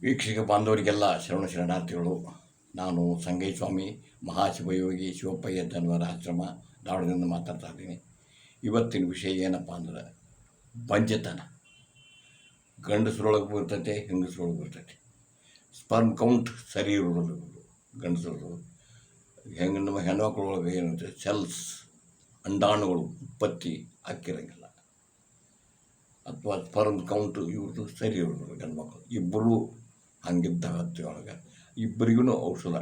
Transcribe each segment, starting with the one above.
ವೀಕ್ಷಕ ಬಾಂಧವರಿಗೆಲ್ಲ ಶರಣಾರ್ಥಿಗಳು. ನಾನು ಸಂಗಯ್ಯಸ್ವಾಮಿ ಮಹಾಶಿವಯೋಗಿ ಶಿವಪ್ಪಯ್ಯ ಜನವರ ಆಶ್ರಮ ಧಾರವಾಡದಿಂದ ಮಾತಾಡ್ತಾ ಇದ್ದೀನಿ. ಇವತ್ತಿನ ವಿಷಯ ಏನಪ್ಪ ಅಂದ್ರೆ ಬಂಜೆತನ. ಗಂಡಸರೊಳಗೆ ಬರ್ತೈತೆ, ಹೆಂಗಸರೊಳಗೆ ಬರ್ತೈತೆ. ಸ್ಪರ್ಮ್ ಕೌಂಟ್ ಸರಿ ಇರೋದು ಗಂಡಸರು. ಹೆಣ್ಮಕ್ಳೊಳಗೆ ಏನಂತೆ ಸೆಲ್ಸ್ ಅಂಡಾಣುಗಳು ಉತ್ಪತ್ತಿ ಹಾಕಿರಂಗಿಲ್ಲ, ಅಥವಾ ಸ್ಪರ್ಮ್ ಕೌಂಟು ಇವ್ರದ್ದು ಸರಿ ಇರೋದು. ಗಂಡ್ಮಕ್ಳು ಇಬ್ಬರು ಹಂಗಿದ್ದ ಹತ್ತಿಯೊಳಗೆ ಇಬ್ಬರಿಗೂ ಔಷಧ,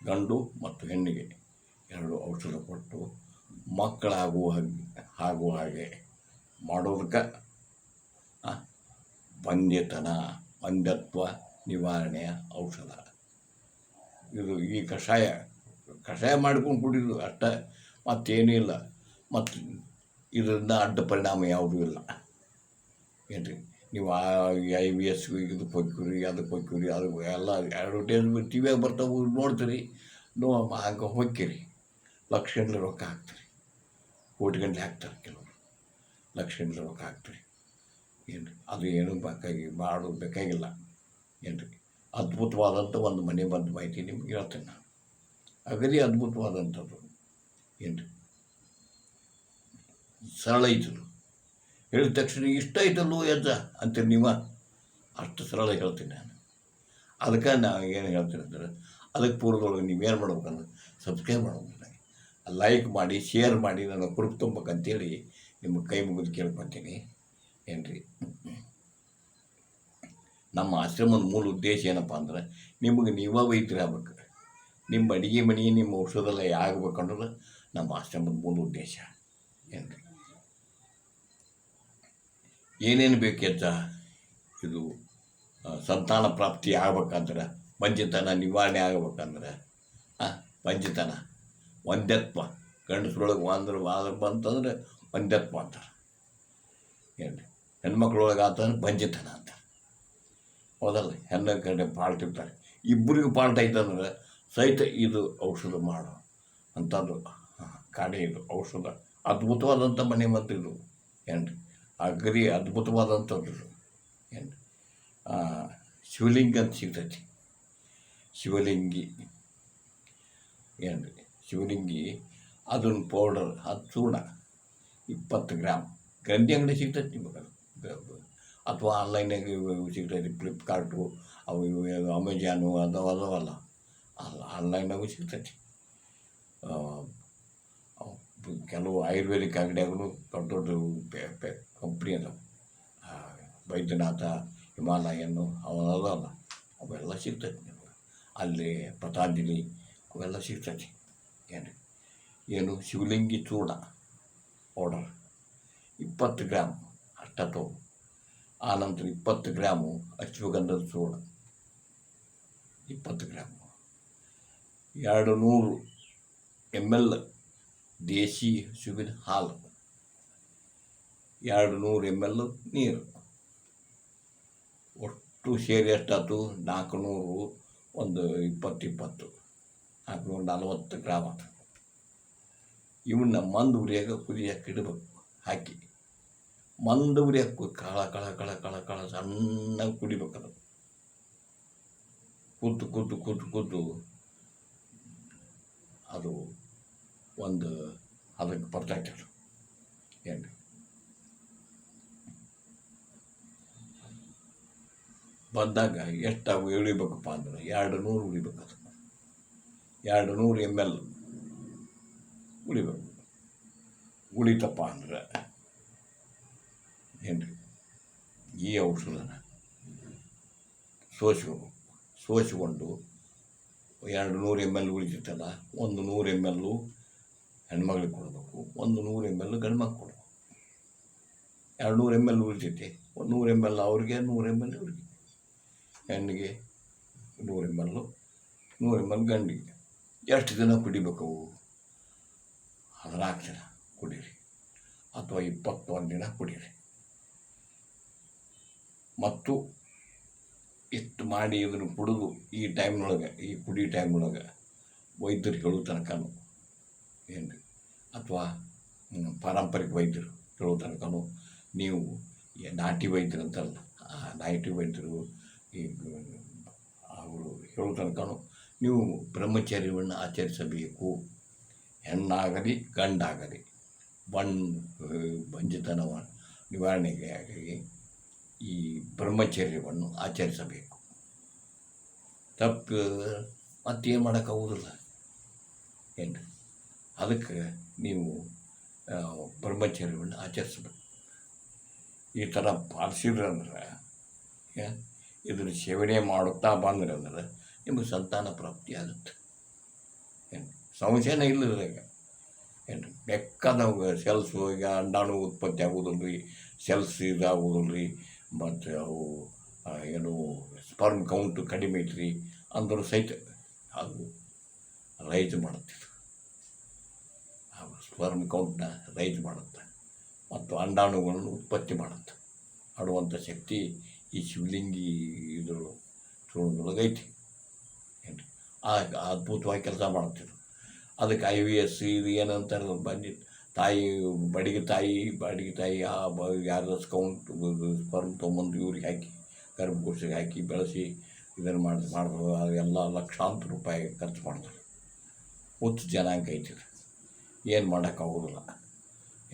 ಗಂಡು ಮತ್ತು ಹೆಣ್ಣಿಗೆ ಎರಡು ಔಷಧ ಕೊಟ್ಟು ಮಕ್ಕಳಾಗುವ ಹಾಗೆ ಮಾಡೋದಕ್ಕೆ ಬಂಜೆತನ, ಅಂಧತ್ವ ನಿವಾರಣೆಯ ಔಷಧ ಇದು. ಈ ಕಷಾಯ ಮಾಡ್ಕೊಂಡು ಕುಡಿದು ಅಷ್ಟೇ, ಮತ್ತೇನೂ ಇಲ್ಲ. ಮತ್ತು ಇದರಿಂದ ಅಡ್ಡ ಪರಿಣಾಮ ಯಾವುದೂ ಇಲ್ಲ. ಏನ್ರಿ, ನೀವು IVS ಇದಕ್ಕೆ ಹೋಗ್ತೀರಿ, ಅದಕ್ಕೆ ಹೋಗ್ತೀರಿ, ಅದು ಎಲ್ಲ ಅಡ್ವರ್ಟೈಸ್ಮೆಂಟ್ ಟಿ ವಿಯಾಗ ಬರ್ತಾವೆ, ನೋಡ್ತೀರಿ. ಹಂಗೆ ಹೋಗ್ತೀರಿ, ಲಕ್ಷಗಟ್ಟಲೆ ರೊಕ್ಕ ಹಾಕ್ತೀರಿ, ಕೋಟಿಗಟ್ಟಲೆ ಹಾಕ್ತಾರೆ ಕೆಲವರು, ಲಕ್ಷಗಟ್ಟಲೆ ರೊಕ್ಕ ಹಾಕ್ತೀರಿ. ಏನು ಅದು ಏನೂ ಮಾಡೋದು ಬೇಕಾಗಿಲ್ಲ. ಏನು ರೀ, ಅದ್ಭುತವಾದಂಥ ಒಂದು ಮನೆ ಬಂದು ಮಾಹಿತಿ ನಿಮ್ಗೆ ಹೇಳ್ತೇನೆ ನಾನು. ಅಗದಿ ಅದ್ಭುತವಾದಂಥದ್ದು. ಏನು ರೀ, ಸರಳ ಐತದು. ಹೇಳಿದ ತಕ್ಷಣ ಇಷ್ಟ ಐತಲ್ಲೋ ಯಜ್ಜ ಅಂತೀರಿ ನೀವು, ಅಷ್ಟು ಸರಳ ಹೇಳ್ತೀನಿ ನಾನು. ಅದಕ್ಕೆ ನಾನು ಏನು ಹೇಳ್ತೀನಿ ಅಂದ್ರೆ, ಅದಕ್ಕೆ ಪೂರ್ವದೊಳಗೆ ನೀವೇನು ಮಾಡ್ಬೇಕಂದ್ರೆ ಸಬ್ಸ್ಕ್ರೈಬ್ ಮಾಡ್ಬೇಕು, ನನಗೆ ಲೈಕ್ ಮಾಡಿ, ಶೇರ್ ಮಾಡಿ, ನನ್ನ ಕುರುಪು ತುಂಬಬೇಕಂತೇಳಿ ನಿಮಗೆ ಕೈ ಮುಗಿದು ಕೇಳ್ಕೊತೀನಿ. ಏನು ರೀ, ನಮ್ಮ ಆಶ್ರಮದ ಮೂಲ ಉದ್ದೇಶ ಏನಪ್ಪ ಅಂದ್ರೆ ನಿಮಗೆ ನೀವೇ ವೈದ್ಯರು ಆಗ್ಬೇಕು. ನಿಮ್ಮ ಅಡುಗೆ ಮನೆ, ನಿಮ್ಮ ಔಷಧೆಲ್ಲ ಆಗಬೇಕನ್ನೋದು ನಮ್ಮ ಆಶ್ರಮದ ಮೂಲ ಉದ್ದೇಶ. ಏನು ರೀ, ಏನೇನು ಬೇಕೆತ್ತ ಇದು ಸಂತಾನ ಪ್ರಾಪ್ತಿ ಆಗ್ಬೇಕಂದ್ರೆ, ಬಂಜೆತನ ನಿವಾರಣೆ ಆಗ್ಬೇಕಂದ್ರೆ, ಬಂಜೆತನ, ಒಂದತ್ವ, ಗಂಡಸ್ರೊಳಗೆ ಬಂತಂದ್ರೆ ಒಂದತ್ವ ಅಂತಾರೆ. ಏನು ರೀ, ಹೆಣ್ಮಕ್ಳೊಳಗೆ ಆತಂದ್ರೆ ಬಂಜೆತನ ಅಂತಾರೆ. ಹೌದಲ್ಲ, ಹೆಣ್ಣು ಕಡೆ ಪಾಲ್ಟ್ ಇರ್ತಾರೆ, ಇಬ್ಬರಿಗೂ ಪಾಲ್ಟ್ ಐತಂದ್ರೆ ಸಹಿತ ಇದು ಔಷಧ ಮಾಡೋ ಅಂಥದ್ದು ಕಾಡೆ. ಇದು ಔಷಧ ಅದ್ಭುತವಾದಂಥ ಮನೆ ಮತ್ತು ಇದು. ಏನು ರೀ, ಅಗದಿ ಅದ್ಭುತವಾದಂಥದ್ದು. ಏನು ಶಿವಲಿಂಗ ಅಂತ ಸಿಗ್ತೈತಿ, ಶಿವಲಿಂಗಿ. ಏನು ರೀ, ಶಿವಲಿಂಗಿ ಅದನ್ನು ಪೌಡರ್, ಅದು ಚೂರ್ಣ 20 ಗ್ರಾಮ್ ಗಂಧಿ ಅಂಗಡಿ ಸಿಗ್ತೈತಿ ನಿಮಗೆ, ಅಥವಾ ಆನ್ಲೈನಾಗ ಸಿಗ್ತೈತಿ. ಫ್ಲಿಪ್ಕಾರ್ಟು, ಅವು ಇವು ಅಮೆಜಾನು ಅದವಲ್ಲ, ಆನ್ಲೈನಾಗೂ ಸಿಗ್ತೈತಿ. ಕೆಲವು ಆಯುರ್ವೇದಿಕ್ ಅಂಗಡಿಯಾಗೂ ದೊಡ್ಡ ದೊಡ್ಡ ಕಂಪ್ನಿ ಅದಾವೆ, ವೈದ್ಯನಾಥ, ಹಿಮಾಲಯನ್ನು ಅವಲ್ಲ, ಅವೆಲ್ಲ ಸಿಗ್ತೈತಿ ನಿಮಗೆ. ಅಲ್ಲಿ ಪತಾಂಜಲಿ ಅವೆಲ್ಲ ಸಿಗ್ತೈತಿ. ಏನು ಶಿವಲಿಂಗಿ ಚೂರ್ಣ ಪೌಡರ್ 20 ಗ್ರಾಮ್ ಅಷ್ಟೋ. ಆನಂತರ 20 ಗ್ರಾಮು ಅಶ್ವಗಂಧದ ಚೂರ್ಣ 20 ಗ್ರಾಮು, 200 ml ದೇಶಿ ಹಸುವಿನ ಹಾಲು, 200 ml ನೀರು, ಒಟ್ಟು ಸೇರಿ ಎಷ್ಟಾಯ್ತು 400, ಒಂದು 20 440 ಗ್ರಾಮ್ ಆಯ್ತು. ಇವನ್ನ ಮಂದ ಉರಿಯಾಗ ಕುದಿಯಕ್ಕೆ ಇಡಬೇಕು. ಹಾಕಿ ಮಂದ ಉರಿಯಕ್ಕೆ ಕಳ ಕಳ ಕಳ ಕಳ ಕಳ ಸಣ್ಣಗೆ ಕುಡಿಬೇಕದು. ಕೂತು ಅದು ಒಂದು ಅದಕ್ಕೆ ಬರ್ತೈತೆ. ಏನು ಬಂದಾಗ ಎಷ್ಟು ಉಳಿಬೇಕಪ್ಪ ಅಂದ್ರೆ 200 ಉಳಿಬೇಕು. ಅದು 200 ml ಉಳಿಬೇಕು. ಉಳಿತಪ್ಪ ಅಂದ್ರೆ ಏನು ರೀ, ಈ ಔಷಧನ ಸೋಸಿಕೊಂಡು 200 ml ಉಳಿತೈತಲ್ಲ, 100 ml ಹೆಣ್ಮಗಳಿಗೆ ಕೊಡಬೇಕು, 100 ml ಗಂಡು ಮಕ್ಳು ಕೊಡಬೇಕು. 200 ml ಉಳಿತೈತಿ, 100 ml ಅವ್ರಿಗೆ, 100 ml ಇವ್ರಿಗೆ. ಹೆಣ್ಣಿಗೆ 100 ml, 100 ml ಗಂಡಿಗೆ. ಎಷ್ಟು ದಿನ ಕುಡಿಬೇಕು? 14 ದಿನ ಕುಡೀರಿ, ಅಥವಾ 21 ದಿನ ಕುಡೀರಿ. ಮತ್ತು ಇಷ್ಟು ಮಾಡಿ ಇದನ್ನು ಕುಡಿದು ಈ ಟೈಮ್ನೊಳಗೆ, ಈ ಕುಡಿ ಟೈಮ್ನೊಳಗೆ ವೈದ್ಯರು ಹೇಳೋ ತನಕನೂ, ಏನು ರೀ, ಅಥವಾ ಪಾರಂಪರಿಕ ವೈದ್ಯರು ಹೇಳೋ ತನಕನೂ ನೀವು ನಾಟಿ ವೈದ್ಯರು ಅಂತಲ್ಲ, ನಾಟಿ ವೈದ್ಯರು ಈಗ ಅವರು ಹೇಳೋ ತನಕ ನೀವು ಬ್ರಹ್ಮಚರ್ಯವನ್ನು ಆಚರಿಸಬೇಕು. ಹೆಣ್ಣಾಗಲಿ ಗಂಡಾಗಲಿ ಬಂಜತನ ನಿವಾರಣೆಗಾಗಿ ಈ ಬ್ರಹ್ಮಚರ್ಯವನ್ನು ಆಚರಿಸಬೇಕು. ತಪ್ಪು ಮತ್ತೇನು ಮಾಡೋಕ್ಕಾಗೋದಿಲ್ಲ ಏನು. ಅದಕ್ಕೆ ನೀವು ಬ್ರಹ್ಮಚರ್ಯವನ್ನು ಆಚರಿಸ್ಬೇಕು. ಈ ಥರ ಪಾಲಿಸಿದ್ರಂದ್ರೆ ಇದ್ರ ಸೇವನೆ ಮಾಡುತ್ತಾ ಬಂದ್ರೆ ಅಂದ್ರೆ ನಿಮಗೆ ಸಂತಾನ ಪ್ರಾಪ್ತಿ ಆಗುತ್ತೆ. ಏನು ಸಂಶಯನೇ ಇಲ್ಲದ್ರಾಗ. ಏನು ಬೇಕಾದವು ಸೆಲ್ಸು ಈಗ ಅಂಡಾಣು ಉತ್ಪತ್ತಿ ಆಗೋದಿಲ್ಲ ರೀ, ಸೆಲ್ಸ್ ಇದಾಗೋದಿಲ್ಲ ರೀ, ಮತ್ತು ಅವು ಏನು ಸ್ಪರ್ಮ್ ಕೌಂಟು ಕಡಿಮೆ ಐತ್ರಿ ಅಂದರೂ ಸಹಿತ ಅದು ರೈಸ್ ಮಾಡುತ್ತೆ. ಸ್ಪರ್ಮ್ ಕೌಂಟ್ನ ರೈಸ್ ಮಾಡುತ್ತೆ ಮತ್ತು ಅಂಡಾಣುಗಳನ್ನು ಉತ್ಪತ್ತಿ ಮಾಡುತ್ತೆ. ಆಡುವಂಥ ಶಕ್ತಿ ಈ ಶಿವಲಿಂಗಿ ಇದ್ರ ಚೂರ್ಣದೊಳಗೈತಿ. ಏನು ಅದ್ಭುತವಾಗಿ ಕೆಲಸ ಮಾಡ್ತಿದ್ರು. ಅದಕ್ಕೆ IVS ಇದು ಏನಂತಾರೆ ಬಂದಿತ್ತು, ಬಡಿಗೆ ತಾಯಿ ಯಾರ್ದು ಕೌಂಟ್ ಸ್ಪರ್ಮ್ ತೊಗೊಂಬಂದು ಇವ್ರಿಗೆ ಹಾಕಿ ಗರ್ಭಕೋಶಕ್ಕೆ ಹಾಕಿ ಬೆಳೆಸಿ ಇದನ್ನು ಮಾಡಿದ್ರು. ಅದೆಲ್ಲ ಲಕ್ಷಾಂತರ ರೂಪಾಯಿ ಖರ್ಚು ಮಾಡಿದ್ರು. ಹುಚ್ಚು ಜನಾಂಗ ಐತಿದ್ರು, ಏನು ಮಾಡೋಕ್ಕಾಗೋದಿಲ್ಲ.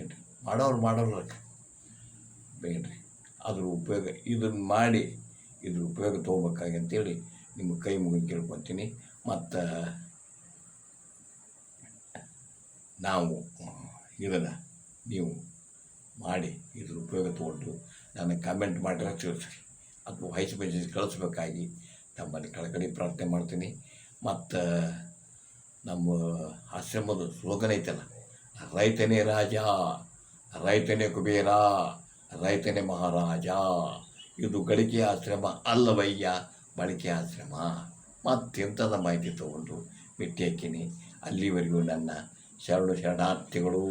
ಏನು ಮಾಡೋರು ಬೇಡ್ರಿ ಅದ್ರ ಉಪಯೋಗ ಇದನ್ನು ಮಾಡಿ ಇದ್ರ ಉಪಯೋಗ ತೊಗೋಬೇಕಾಗಿ ಅಂತೇಳಿ ನಿಮ್ಮ ಕೈ ಮುಗಿದು ಕೇಳ್ಕೊತೀನಿ. ಮತ್ತು ನಾವು ಇದನ್ನು ನೀವು ಮಾಡಿ ಇದ್ರ ಉಪಯೋಗ ತೊಗೊಂಡು ನನಗೆ ಕಾಮೆಂಟ್ ಮಾಡಿದ್ರೆ ತಿಳಿಸ್ರಿ ಅಥವಾ ವಾಯ್ಸ್ ಮೆಸೇಜ್ ಕಳಿಸ್ಬೇಕಾಗಿ ತಮ್ಮಲ್ಲಿ ಕಳಕಳಿ ಪ್ರಾರ್ಥನೆ ಮಾಡ್ತೀನಿ. ಮತ್ತು ನಮ್ಮ ಆಶ್ರಮದ ಸ್ಲೋಗನ್ ಐತಲ್ಲ, ರೈತನೇ ರಾಜ, ರೈತನೇ ಕುಬೇರ, ರೈತನೇ ಮಹಾರಾಜ. ಇದು ಗಳಿಕೆ ಆಶ್ರಮ ಅಲ್ಲವಯ್ಯ, ಬಳಕೆ ಆಶ್ರಮ. ಮತ್ತೆಂಥದ ಮಾಹಿತಿ ತೊಗೊಂಡು ಭೇಟಿ ಹಾಕಿನಿ. ಅಲ್ಲಿವರೆಗೂ ನನ್ನ ಶರಣಾರ್ಥಿಗಳು.